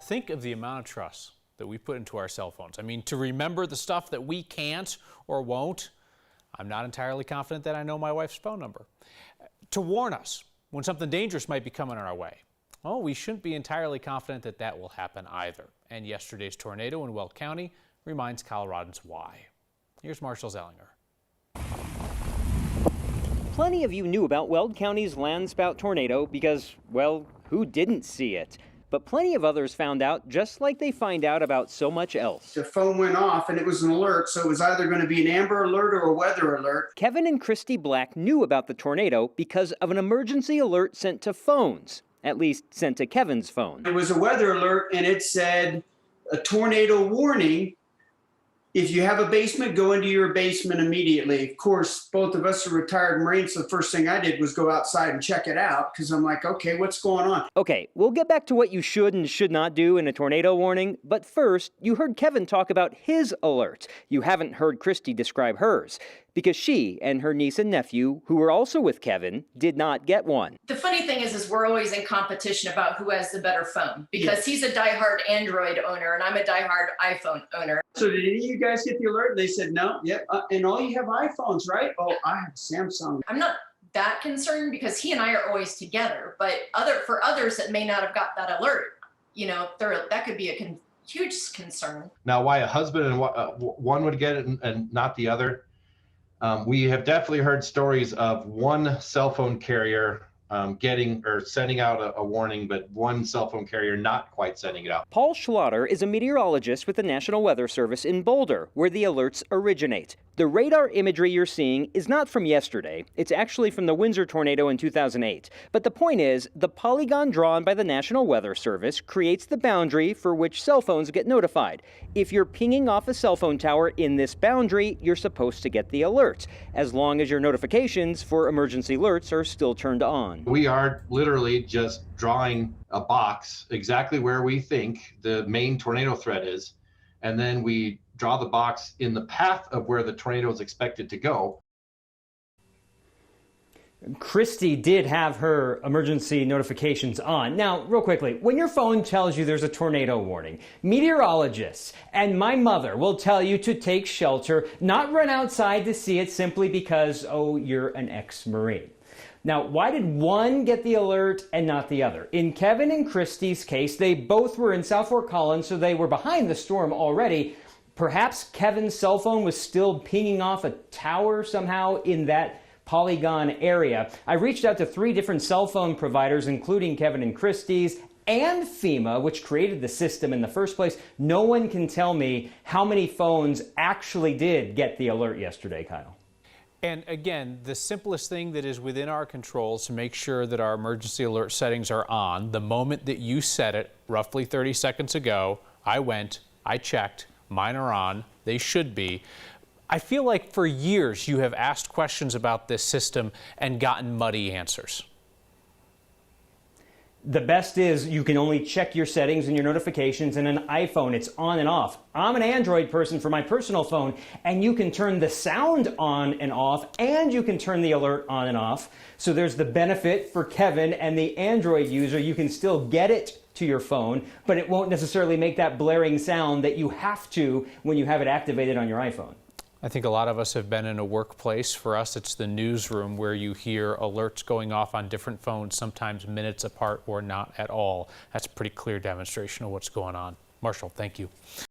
Think of the amount of trust that we put into our cell phones. I mean, to remember the stuff that we can't or won't, I'm not entirely confident that I know my wife's phone number. To warn us when something dangerous might be coming our way. Well, we shouldn't be entirely confident that that will happen either. And yesterday's tornado in Weld County reminds Coloradans why. Here's Marshall Zellinger. Plenty of you knew about Weld County's landspout tornado because, well, who didn't see it? But plenty of others found out just like they find out about so much else. The phone went off and it was an alert, so it was either going to be an Amber Alert or a weather alert. Kevin and Christy Black knew about the tornado because of an emergency alert sent to phones, at least sent to Kevin's phone. It was a weather alert and it said a tornado warning. If you have a basement, go into your basement immediately. Of course, both of us are retired Marines, so the first thing I did was go outside and check it out because I'm like, okay, what's going on? Okay, we'll get back to what you should and should not do in a tornado warning, but first, you heard Kevin talk about his alert. You haven't heard Christy describe hers, because she and her niece and nephew, who were also with Kevin, did not get one. The funny thing is we're always in competition about who has the better phone, because he's a diehard Android owner and I'm a diehard iPhone owner. So did any of you guys get the alert? And they said, no, yep, and all you have iPhones, right? Oh, I have Samsung. I'm not that concerned because he and I are always together, but for others that may not have got that alert, you know, that could be a huge concern. Now, why a husband and one would get it and not the other? We have definitely heard stories of one cell phone carrier getting or sending out a warning, but one cell phone carrier not quite sending it out. Paul Schlatter is a meteorologist with the National Weather Service in Boulder, where the alerts originate. The radar imagery you're seeing is not from yesterday. It's actually from the Windsor tornado in 2008. But the point is, the polygon drawn by the National Weather Service creates the boundary for which cell phones get notified. If you're pinging off a cell phone tower in this boundary, you're supposed to get the alert, as long as your notifications for emergency alerts are still turned on. We are literally just drawing a box exactly where we think the main tornado threat is, and then we draw the box in the path of where the tornado is expected to go. Christy did have her emergency notifications on. Now, real quickly, when your phone tells you there's a tornado warning, meteorologists and my mother will tell you to take shelter, not run outside to see it simply because, oh, you're an ex-Marine. Now, why did one get the alert and not the other? In Kevin and Christy's case, they both were in South Fort Collins, so they were behind the storm already. Perhaps Kevin's cell phone was still pinging off a tower somehow in that polygon area. I reached out to 3 different cell phone providers, including Kevin and Christy's and FEMA, which created the system in the first place. No one can tell me how many phones actually did get the alert yesterday, Kyle. And again, the simplest thing that is within our control is to make sure that our emergency alert settings are on. The moment that you set it, roughly 30 seconds ago, I went, I checked, mine are on, they should be. I feel like for years you have asked questions about this system and gotten muddy answers. The best is you can only check your settings and your notifications in an iPhone. It's on and off. I'm an Android person for my personal phone, and you can turn the sound on and off, and you can turn the alert on and off. So there's the benefit for Kevin and the Android user. You can still get it to your phone, but it won't necessarily make that blaring sound that you have to when you have it activated on your iPhone. I think a lot of us have been in a workplace. For us, it's the newsroom where you hear alerts going off on different phones, sometimes minutes apart or not at all. That's a pretty clear demonstration of what's going on. Marshall, thank you.